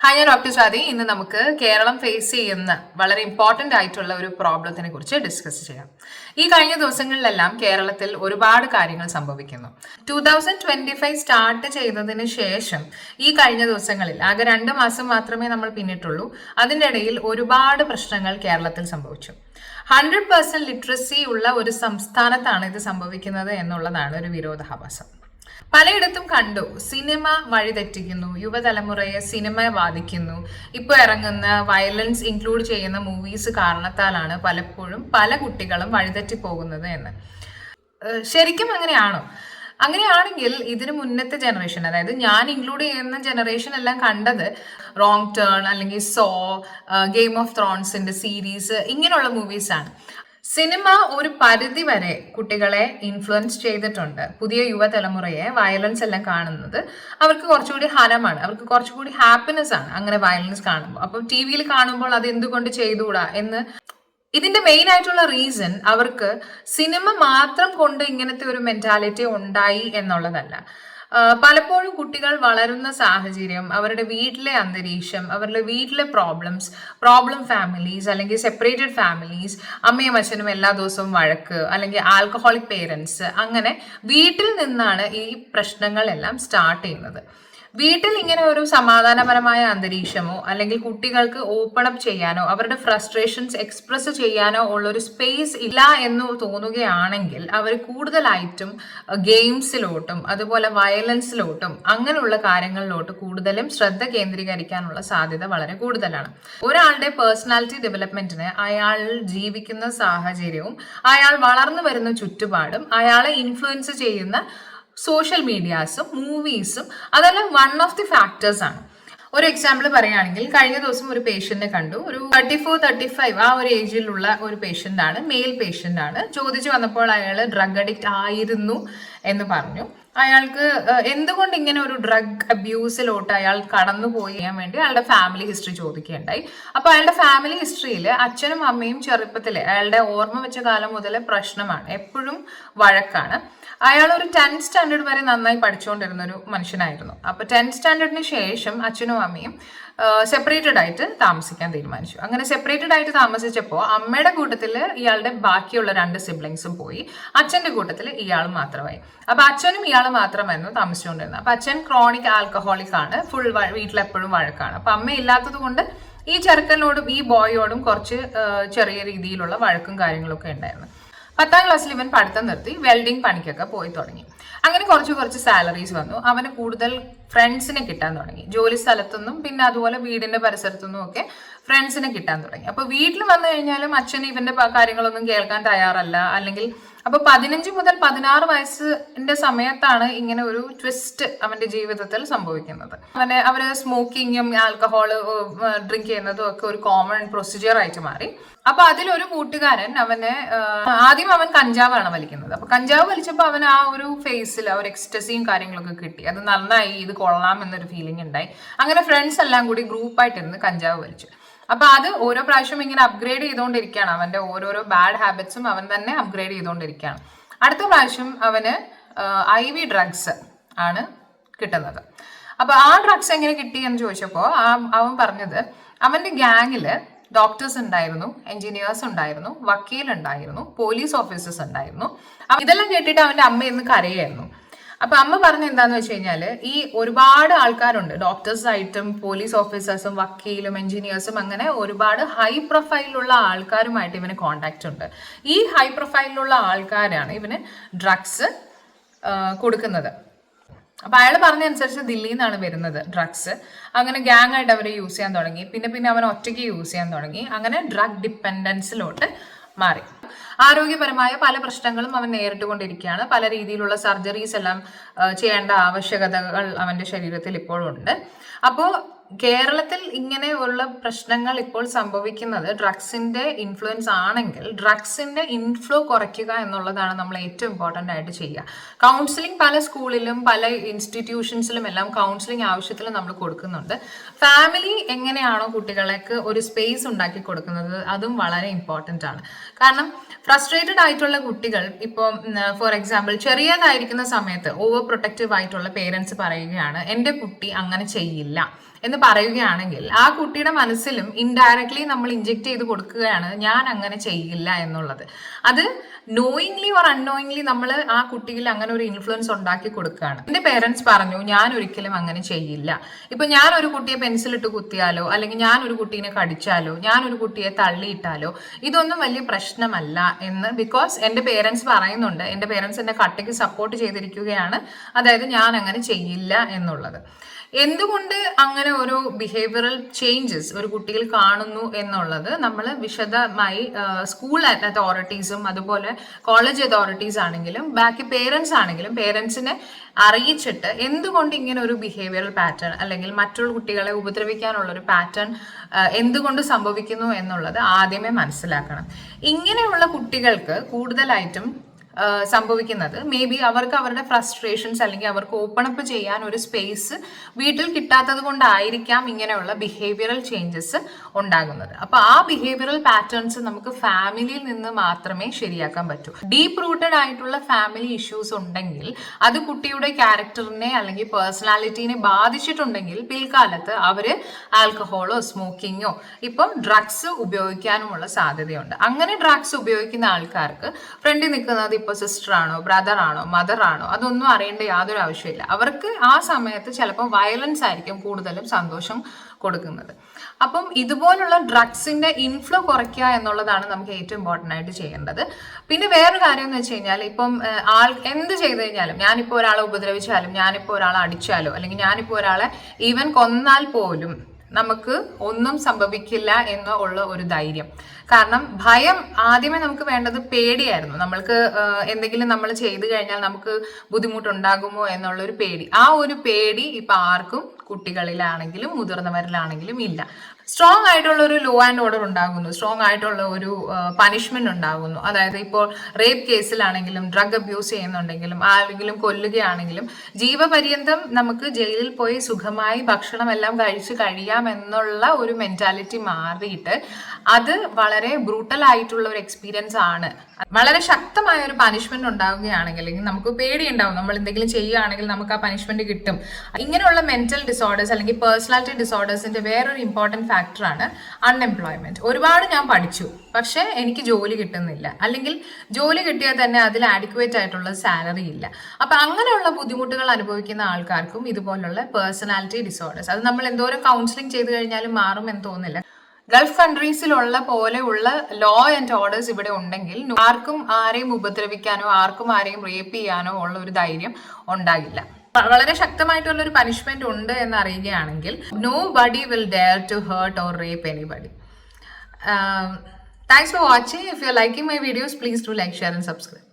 Hi, ഞാൻ doctor Swathi. ഇന്ന് നമുക്ക് കേരളം ഫേസ് ചെയ്യുന്ന വളരെ ഇമ്പോർട്ടൻ്റ് ആയിട്ടുള്ള ഒരു പ്രോബ്ലത്തിനെ കുറിച്ച് ഡിസ്കസ് ചെയ്യാം. ഈ കഴിഞ്ഞ ദിവസങ്ങളിലെല്ലാം കേരളത്തിൽ ഒരുപാട് കാര്യങ്ങൾ സംഭവിക്കുന്നു. 2025 സ്റ്റാർട്ട് ചെയ്തതിന് ശേഷം ഈ കഴിഞ്ഞ ദിവസങ്ങളിൽ ആകെ 2 മാസം മാത്രമേ നമ്മൾ പിന്നിട്ടുള്ളൂ. അതിൻ്റെ ഇടയിൽ ഒരുപാട് പ്രശ്നങ്ങൾ കേരളത്തിൽ സംഭവിച്ചു. 100% ലിറ്ററസി ഉള്ള ഒരു സംസ്ഥാനത്താണ് ഇത് സംഭവിക്കുന്നത് എന്നുള്ളതാണ് ഒരു വിരോധാഭാസം. പലയിടത്തും കണ്ടു, സിനിമ വഴിതെറ്റിക്കുന്നു, യുവതലമുറയെ സിനിമ ബാധിക്കുന്നു. ഇപ്പോൾ ഇറങ്ങുന്ന വയലൻസ് ഇൻക്ലൂഡ് ചെയ്യുന്ന മൂവീസ് കാരണത്താലാണ് പലപ്പോഴും പല കുട്ടികളും വഴിതെറ്റി പോകുന്നത് എന്ന്. ശരിക്കും അങ്ങനെയാണോ? അങ്ങനെയാണെങ്കിൽ ഇതിന് മുന്നത്തെ ജനറേഷൻ, അതായത് ഞാൻ ഇൻക്ലൂഡ് ചെയ്യുന്ന ജനറേഷൻ എല്ലാം കണ്ടത് റോങ് ടേൺ അല്ലെങ്കിൽ സോ, ഗെയിം ഓഫ് ത്രോൺസിന്റെ സീരീസ്, ഇങ്ങനെയുള്ള മൂവീസാണ്. സിനിമ ഒരു പരിധി വരെ കുട്ടികളെ ഇൻഫ്ലുവൻസ് ചെയ്തിട്ടുണ്ട്. പുതിയ യുവതലമുറയെ വയലൻസ് എല്ലാം കാണുന്നത് അവർക്ക് കുറച്ചുകൂടി ഹരമാണ്, അവർക്ക് കുറച്ചുകൂടി ഹാപ്പിനെസ് ആണ് അങ്ങനെ വയലൻസ് കാണുമ്പോൾ. അപ്പം ടി വിയിൽ കാണുമ്പോൾ അത് എന്തുകൊണ്ട് ചെയ്തുകൂടാ എന്ന്. ഇതിന്റെ മെയിൻ ആയിട്ടുള്ള റീസൺ അവർക്ക് സിനിമ മാത്രം കൊണ്ട് ഇങ്ങനത്തെ ഒരു മെന്റാലിറ്റി ഉണ്ടായി എന്നുള്ളതല്ല. പലപ്പോഴും കുട്ടികൾ വളരുന്ന സാഹചര്യം, അവരുടെ വീട്ടിലെ അന്തരീക്ഷം, അവരുടെ വീട്ടിലെ പ്രോബ്ലം ഫാമിലീസ് അല്ലെങ്കിൽ സെപ്പറേറ്റഡ് ഫാമിലീസ്, അമ്മയും അച്ഛനും എല്ലാ ദിവസവും വഴക്ക്, അല്ലെങ്കിൽ ആൽക്കഹോളിക് പേരൻസ്, അങ്ങനെ വീട്ടിൽ നിന്നാണ് ഈ പ്രശ്നങ്ങളെല്ലാം സ്റ്റാർട്ട് ചെയ്യുന്നത്. വീട്ടിൽ ഇങ്ങനെ ഒരു സമാധാനപരമായ അന്തരീക്ഷമോ അല്ലെങ്കിൽ കുട്ടികൾക്ക് ഓപ്പൺ അപ്പ് ചെയ്യാനോ അവരുടെ ഫ്രസ്ട്രേഷൻസ് എക്സ്പ്രസ് ചെയ്യാനോ ഉള്ളൊരു സ്പേസ് ഇല്ല എന്ന് തോന്നുകയാണെങ്കിൽ അവർ കൂടുതലായിട്ടും ഗെയിംസിലോട്ടും അതുപോലെ വയലൻസിലോട്ടും അങ്ങനെയുള്ള കാര്യങ്ങളിലോട്ട് കൂടുതലും ശ്രദ്ധ കേന്ദ്രീകരിക്കാനുള്ള സാധ്യത വളരെ കൂടുതലാണ്. ഒരാളുടെ പേഴ്സണാലിറ്റി ഡെവലപ്മെന്റിന് അയാൾ ജീവിക്കുന്ന സാഹചര്യവും അയാൾ വളർന്നു വരുന്ന ചുറ്റുപാടും അയാളെ ഇൻഫ്ലുവൻസ് ചെയ്യുന്ന സോഷ്യൽ മീഡിയാസും മൂവീസും അതെല്ലാം വൺ ഓഫ് ദി ഫാക്ടേഴ്സ് ആണ്. ഒരു എക്സാമ്പിൾ പറയുകയാണെങ്കിൽ, കഴിഞ്ഞ ദിവസം ഒരു പേഷ്യന്റിനെ കണ്ടു. ഒരു 34-35 ആ ഒരു ഏജിലുള്ള ഒരു പേഷ്യന്റ് ആണ്, മെയിൽ പേഷ്യന്റ് ആണ്. ചോദിച്ചു വന്നപ്പോൾ അയാൾ ഡ്രഗ് അഡിക്റ്റ് ആയിരുന്നു എന്ന് പറഞ്ഞു. അയാൾക്ക് എന്തുകൊണ്ട് ഇങ്ങനെ ഒരു ഡ്രഗ് അബ്യൂസിലോട്ട് അയാൾ കടന്നുപോയി ചെയ്യാൻ വേണ്ടി അയാളുടെ ഫാമിലി ഹിസ്റ്ററി ചോദിക്കുകയുണ്ടായി. അപ്പൊ അയാളുടെ ഫാമിലി ഹിസ്റ്ററിയിൽ അച്ഛനും അമ്മയും ചെറുപ്പത്തിലെ, അയാളുടെ ഓർമ്മ വെച്ച കാലം മുതലേ പ്രശ്നമാണ്, എപ്പോഴും വഴക്കാണ്. അയാൾ ഒരു 10th സ്റ്റാൻഡേർഡ് വരെ നന്നായി പഠിച്ചുകൊണ്ടിരുന്ന ഒരു മനുഷ്യനായിരുന്നു. അപ്പൊ 10th സ്റ്റാൻഡേർഡിന് ശേഷം അച്ഛനും അമ്മയും സെപ്പറേറ്റഡ് ആയിട്ട് താമസിക്കാൻ തീരുമാനിച്ചു. അങ്ങനെ സെപ്പറേറ്റഡ് ആയിട്ട് താമസിച്ചപ്പോൾ അമ്മയുടെ കൂട്ടത്തിൽ ഇയാളുടെ ബാക്കിയുള്ള 2 സിബ്ലിങ്സും പോയി, അച്ഛന്റെ കൂട്ടത്തിൽ ഇയാൾ മാത്രമായി. അപ്പൊ അച്ഛനും ഇയാൾ മാത്രമായിരുന്നു താമസിച്ചുകൊണ്ടിരുന്നത്. അപ്പൊ അച്ഛൻ ക്രോണിക് ആൽക്കഹോളിക് ആണ്, ഫുൾ വീട്ടിലെപ്പോഴും വഴക്കാണ്. അപ്പൊ അമ്മ ഇല്ലാത്തത് കൊണ്ട് ഈ ചെറുക്കനോടും ഈ ബോയോടും കുറച്ച് ചെറിയ രീതിയിലുള്ള വഴക്കും കാര്യങ്ങളൊക്കെ ഉണ്ടായിരുന്നു. 10th ക്ലാസ്സിൽ ഇവൻ പഠിത്തം നിർത്തി വെൽഡിങ് പണിക്കൊക്കെ പോയി തുടങ്ങി. അങ്ങനെ കുറച്ച് സാലറീസ് വന്നു. അവന് കൂടുതൽ ഫ്രണ്ട്സിനെ കിട്ടാൻ തുടങ്ങി. ജോലി സ്ഥലത്തുനിന്നും പിന്നെ അതുപോലെ വീടിന്റെ പരിസരത്തുനിന്നും ഒക്കെ ഫ്രണ്ട്സിനെ കിട്ടാൻ തുടങ്ങി. അപ്പൊ വീട്ടിൽ വന്നു കഴിഞ്ഞാലും അച്ഛൻ ഇവന്റെ കാര്യങ്ങളൊന്നും കേൾക്കാൻ തയ്യാറല്ല. അല്ലെങ്കിൽ അപ്പൊ 15 മുതൽ 16 വയസ്സിന്റെ സമയത്താണ് ഇങ്ങനെ ഒരു ട്വിസ്റ്റ് അവന്റെ ജീവിതത്തിൽ സംഭവിക്കുന്നത്. അവര് സ്മോക്കിങ്ങും ആൽക്കഹോള് ഡ്രിങ്ക് ചെയ്യുന്നതും ഒക്കെ ഒരു കോമൺ പ്രൊസീജിയർ ആയിട്ട് മാറി. അപ്പൊ അതിലൊരു കൂട്ടുകാരൻ ആദ്യം അവൻ കഞ്ചാവാണ് വലിക്കുന്നത്. അപ്പൊ കഞ്ചാവ് വലിച്ചപ്പോൾ അവൻ ആ ഒരു ഫേസിൽ ഒരു എക്സ്റ്റസിയും കാര്യങ്ങളൊക്കെ കിട്ടി. അത് നന്നായി, ഇത് കൊള്ളാം എന്നൊരു ഫീലിംഗ് ഉണ്ടായി. അങ്ങനെ ഫ്രണ്ട്സ് എല്ലാം കൂടി ഗ്രൂപ്പായിട്ടിരുന്ന് കഞ്ചാവ് വലിച്ചു. അപ്പൊ അത് ഓരോ പ്രാവശ്യം ഇങ്ങനെ അപ്ഗ്രേഡ് ചെയ്തുകൊണ്ടിരിക്കുകയാണ്. അവന്റെ ഓരോരോ ബാഡ് ഹാബിറ്റ്സും അവൻ തന്നെ അപ്ഗ്രേഡ് ചെയ്തുകൊണ്ടിരിക്കുകയാണ്. അടുത്ത പ്രാവശ്യം അവന് IV ഡ്രഗ്സ് ആണ് കിട്ടുന്നത്. അപ്പൊ ആ ഡ്രഗ്സ് എങ്ങനെ കിട്ടി എന്ന് ചോദിച്ചപ്പോൾ അവൻ പറഞ്ഞത് അവന്റെ ഗ്യാങ്ങില് ഡോക്ടേഴ്സ് ഉണ്ടായിരുന്നു, എഞ്ചിനീയേഴ്സ് ഉണ്ടായിരുന്നു, വക്കീൽ ഉണ്ടായിരുന്നു, പോലീസ് ഓഫീസേഴ്സ് ഉണ്ടായിരുന്നു. ഇതെല്ലാം കേട്ടിട്ട് അവന്റെ അമ്മ ഇന്ന് കരയായിരുന്നു. അപ്പൊ അമ്മ പറഞ്ഞ എന്താന്ന് വെച്ച് കഴിഞ്ഞാല്, ഈ ഒരുപാട് ആൾക്കാരുണ്ട്, ഡോക്ടേഴ്സ് ആയിട്ടും പോലീസ് ഓഫീസേഴ്സും വക്കീലും എഞ്ചിനീയേഴ്സും, അങ്ങനെ ഒരുപാട് ഹൈ പ്രൊഫൈലിലുള്ള ആൾക്കാരുമായിട്ട് ഇവന് കോണ്ടാക്ട് ഉണ്ട്. ഈ ഹൈ പ്രൊഫൈലിലുള്ള ആൾക്കാരാണ് ഇവന് ഡ്രഗ്സ് കൊടുക്കുന്നത്. അപ്പൊ അയാൾ പറഞ്ഞനുസരിച്ച് ദില്ലിയിൽ നിന്നാണ് വരുന്നത് ഡ്രഗ്സ്. അങ്ങനെ ഗ്യാങ് ആയിട്ട് അവർ യൂസ് ചെയ്യാൻ തുടങ്ങി. പിന്നെ അവൻ ഒറ്റയ്ക്ക് യൂസ് ചെയ്യാൻ തുടങ്ങി. അങ്ങനെ ഡ്രഗ് ഡിപ്പെൻഡൻസിലോട്ട് മാറി. ആരോഗ്യപരമായ പല പ്രശ്നങ്ങളും അവൻ നേരിട്ടുകൊണ്ടിരിക്കുകയാണ്. പല രീതിയിലുള്ള സർജറീസ് എല്ലാം ചെയ്യേണ്ട ആവശ്യകതകൾ അവന്റെ ശരീരത്തിൽ ഇപ്പോഴുണ്ട്. അപ്പോൾ കേരളത്തിൽ ഇങ്ങനെയുള്ള പ്രശ്നങ്ങൾ ഇപ്പോൾ സംഭവിക്കുന്നത് ഡ്രഗ്സിന്റെ ഇൻഫ്ലുവൻസ് ആണെങ്കിൽ ഡ്രഗ്സിന്റെ ഇൻഫ്ലോ കുറയ്ക്കുക എന്നുള്ളതാണ് നമ്മൾ ഏറ്റവും ഇമ്പോർട്ടൻ്റ് ആയിട്ട് ചെയ്യുക. കൗൺസിലിംഗ് പല സ്കൂളിലും പല ഇൻസ്റ്റിറ്റ്യൂഷൻസിലും എല്ലാം കൗൺസിലിംഗ് ആവശ്യത്തിൽ നമ്മൾ കൊടുക്കുന്നുണ്ട്. ഫാമിലി എങ്ങനെയാണോ കുട്ടികൾക്ക് ഒരു സ്പേസ് ഉണ്ടാക്കി കൊടുക്കുന്നത് അതും വളരെ ഇമ്പോർട്ടൻ്റ് ആണ്. കാരണം ഫ്രസ്ട്രേറ്റഡ് ആയിട്ടുള്ള കുട്ടികൾ ഇപ്പോൾ ഫോർ എക്സാമ്പിൾ ചെറിയതായിരിക്കുന്ന സമയത്ത് ഓവർ പ്രൊട്ടക്റ്റീവ് ആയിട്ടുള്ള പേരൻസ് പറയുകയാണ്, എൻ്റെ കുട്ടി അങ്ങനെ ചെയ്യില്ല, എന്ന് പറയുകയാണെങ്കിൽ ആ കുട്ടിയുടെ മനസ്സിലും ഇൻഡയറക്ട്ലി നമ്മൾ ഇൻജെക്ട് ചെയ്ത് കൊടുക്കുകയാണ് ഞാൻ അങ്ങനെ ചെയ്യില്ല എന്നുള്ളത്. അത് നോയിങ്ലി ഓർ അൺനോയിങ്ലി നമ്മൾ ആ കുട്ടിയിൽ അങ്ങനെ ഒരു ഇൻഫ്ലുവൻസ് ഉണ്ടാക്കി കൊടുക്കുകയാണ്. എൻ്റെ പേരൻസ് പറഞ്ഞു ഞാൻ ഒരിക്കലും അങ്ങനെ ചെയ്യില്ല. ഇപ്പൊ ഞാൻ ഒരു കുട്ടിയെ പെൻസിലിട്ട് കുത്തിയാലോ, അല്ലെങ്കിൽ ഞാൻ ഒരു കുട്ടീനെ കടിച്ചാലോ, ഞാൻ ഒരു കുട്ടിയെ തള്ളിയിട്ടാലോ ഇതൊന്നും വലിയ പ്രശ്നമല്ല എന്ന്, ബിക്കോസ് എൻ്റെ പേരൻസ് പറയുന്നുണ്ട്, എൻ്റെ പേരൻസ് എന്നെ കട്ടയ്ക്ക് സപ്പോർട്ട് ചെയ്തിരിക്കുകയാണ്, അതായത് ഞാൻ അങ്ങനെ ചെയ്യില്ല എന്നുള്ളത്. എന്തുകൊണ്ട് അങ്ങനെ ഒരു ബിഹേവിയറൽ ചേഞ്ചസ് ഒരു കുട്ടിയിൽ കാണുന്നു എന്നുള്ളത് നമ്മൾ വിശദമായി സ്കൂൾ അതോറിറ്റീസും അതുപോലെ കോളേജ് അതോറിറ്റീസ് ആണെങ്കിലും ബാക്കി പേരൻസ് ആണെങ്കിലും പേരൻസിനെ അറിയിച്ചിട്ട് എന്തുകൊണ്ട് ഇങ്ങനെ ഒരു ബിഹേവിയറൽ പാറ്റേൺ അല്ലെങ്കിൽ മറ്റുള്ള കുട്ടികളെ ഉപദ്രവിക്കാനുള്ള ഒരു പാറ്റേൺ എന്തുകൊണ്ട് സംഭവിക്കുന്നു എന്നുള്ളത് ആദ്യമേ മനസ്സിലാക്കണം. ഇങ്ങനെയുള്ള കുട്ടികൾക്ക് കൂടുതലായിട്ടും സംഭവിക്കുന്നത് മേ ബി അവർക്ക് അവരുടെ ഫ്രസ്ട്രേഷൻസ് അല്ലെങ്കിൽ അവർക്ക് ഓപ്പൺ അപ്പ് ചെയ്യാൻ ഒരു സ്പേസ് വീട്ടിൽ കിട്ടാത്തത് കൊണ്ടായിരിക്കാം ഇങ്ങനെയുള്ള ബിഹേവിയറൽ ചേഞ്ചസ് ഉണ്ടാകുന്നത്. അപ്പോൾ ആ ബിഹേവിയറൽ പാറ്റേൺസ് നമുക്ക് ഫാമിലിയിൽ നിന്ന് മാത്രമേ ശരിയാക്കാൻ പറ്റൂ. ഡീപ്പ് റൂട്ടഡ് ആയിട്ടുള്ള ഫാമിലി ഇഷ്യൂസ് ഉണ്ടെങ്കിൽ അത് കുട്ടിയുടെ ക്യാരക്ടറിനെ അല്ലെങ്കിൽ പേഴ്സണാലിറ്റീനെ ബാധിച്ചിട്ടുണ്ടെങ്കിൽ പിൽക്കാലത്ത് അവർ ആൽക്കഹോളോ സ്മോക്കിങ്ങോ ഇപ്പോൾ ഡ്രഗ്സ് ഉപയോഗിക്കാനുമുള്ള സാധ്യതയുണ്ട്. അങ്ങനെ ഡ്രഗ്സ് ഉപയോഗിക്കുന്ന ആൾക്കാർക്ക് ഫ്രണ്ടിൽ നിൽക്കുന്നത് ഇപ്പോൾ സിസ്റ്റർ ആണോ, ബ്രദർ ആണോ, മദർ ആണോ, അതൊന്നും അറിയേണ്ട യാതൊരു ആവശ്യമില്ല. അവർക്ക് ആ സമയത്ത് ചിലപ്പോൾ വയലൻസ് ആയിരിക്കും കൂടുതലും സന്തോഷം കൊടുക്കുന്നത്. അപ്പം ഇതുപോലുള്ള ഡ്രഗ്സിന്റെ ഇൻഫ്ലോ കുറയ്ക്കുക എന്നുള്ളതാണ് നമുക്ക് ഏറ്റവും ഇമ്പോർട്ടൻ്റ് ആയിട്ട് ചെയ്യേണ്ടത്. പിന്നെ വേറൊരു കാര്യം എന്ന് വെച്ച് കഴിഞ്ഞാൽ ഇപ്പം എന്ത് ചെയ്ത് കഴിഞ്ഞാലും, ഞാനിപ്പോൾ ഒരാളെ ഉപദ്രവിച്ചാലും, ഞാനിപ്പോൾ ഒരാളെ അടിച്ചാലോ, അല്ലെങ്കിൽ ഞാനിപ്പോൾ ഒരാളെ ഈവൻ കൊന്നാൽ പോലും നമുക്ക് ഒന്നും സംഭവിക്കില്ല എന്നുള്ള ഒരു ധൈര്യം. കാരണം ഭയം ആദ്യമേ നമുക്ക് വേണ്ടത് പേടിയായിരുന്നു. നമ്മൾക്ക് എന്തെങ്കിലും നമ്മൾ ചെയ്തു കഴിഞ്ഞാൽ നമുക്ക് ബുദ്ധിമുട്ടുണ്ടാകുമോ എന്നുള്ളൊരു പേടി. ആ ഒരു പേടി ഇപ്പൊ ആർക്കും കുട്ടികളിലാണെങ്കിലും മുതിർന്നവരിലാണെങ്കിലും ഇല്ല. സ്ട്രോങ് ആയിട്ടുള്ള ഒരു ലോ ആൻഡ് ഓർഡർ ഉണ്ടാകുന്നു, സ്ട്രോങ് ആയിട്ടുള്ള ഒരു പണിഷ്മെന്റ് ഉണ്ടാകുന്നു. അതായത് ഇപ്പോൾ റേപ്പ് കേസിലാണെങ്കിലും ഡ്രഗ് അബ്യൂസ് ചെയ്യുന്നുണ്ടെങ്കിലും ആരെങ്കിലും കൊല്ലുകയാണെങ്കിലും ജീവപര്യന്തം നമുക്ക് ജയിലിൽ പോയി സുഖമായി ഭക്ഷണം എല്ലാം കഴിച്ച് കഴിയാമെന്നുള്ള ഒരു മെന്റാലിറ്റി മാറിയിട്ട് അത് വളരെ ബ്രൂട്ടൽ ആയിട്ടുള്ള ഒരു എക്സ്പീരിയൻസ് ആണ്. വളരെ ശക്തമായ ഒരു പണിഷ്മെന്റ് ഉണ്ടാവുകയാണെങ്കിൽ, അല്ലെങ്കിൽ നമുക്ക് പേടി ഉണ്ടാവും, നമ്മൾ എന്തെങ്കിലും ചെയ്യുകയാണെങ്കിൽ നമുക്ക് ആ പണിഷ്മെന്റ് കിട്ടും. ഇങ്ങനെയുള്ള മെന്റൽ ഡിസോർഡേഴ്സ് അല്ലെങ്കിൽ പേഴ്സണാലിറ്റി ഡിസോർഡേഴ്സിന്റെ വേറൊരു ഇമ്പോർട്ടൻറ്റ് ഫാക്ടറാണ് അൺഎംപ്ലോയ്മെന്റ്. ഒരുപാട് ഞാൻ പഠിച്ചു, പക്ഷെ എനിക്ക് ജോലി കിട്ടുന്നില്ല, അല്ലെങ്കിൽ ജോലി കിട്ടിയാൽ തന്നെ അതിൽ ആഡിക്വേറ്റ് ആയിട്ടുള്ള സാലറി ഇല്ല. അപ്പൊ അങ്ങനെയുള്ള ബുദ്ധിമുട്ടുകൾ അനുഭവിക്കുന്ന ആൾക്കാർക്കും ഇതുപോലുള്ള പേഴ്സണാലിറ്റി ഡിസോർഡേഴ്സ് അത് നമ്മൾ എന്തോരം കൗൺസിലിംഗ് ചെയ്ത് കഴിഞ്ഞാലും മാറും എന്ന് തോന്നുന്നില്ല. ഗൾഫ് കൺട്രീസിലുള്ള പോലെയുള്ള ലോ ആൻഡ് ഓർഡേഴ്സ് ഇവിടെ ഉണ്ടെങ്കിൽ ആർക്കും ആരെയും ഉപദ്രവിക്കാനോ ആർക്കും ആരെയും റേപ്പ് ചെയ്യാനോ ഉള്ള ഒരു ധൈര്യം ഉണ്ടാകില്ല. വളരെ ശക്തമായിട്ടുള്ള ഒരു പനിഷ്മെന്റ് ഉണ്ട് എന്ന് അറിയുകയാണെങ്കിൽ nobody will dare to hurt or rape anybody. Thanks for watching. If you're liking my videos, please do like, share and subscribe.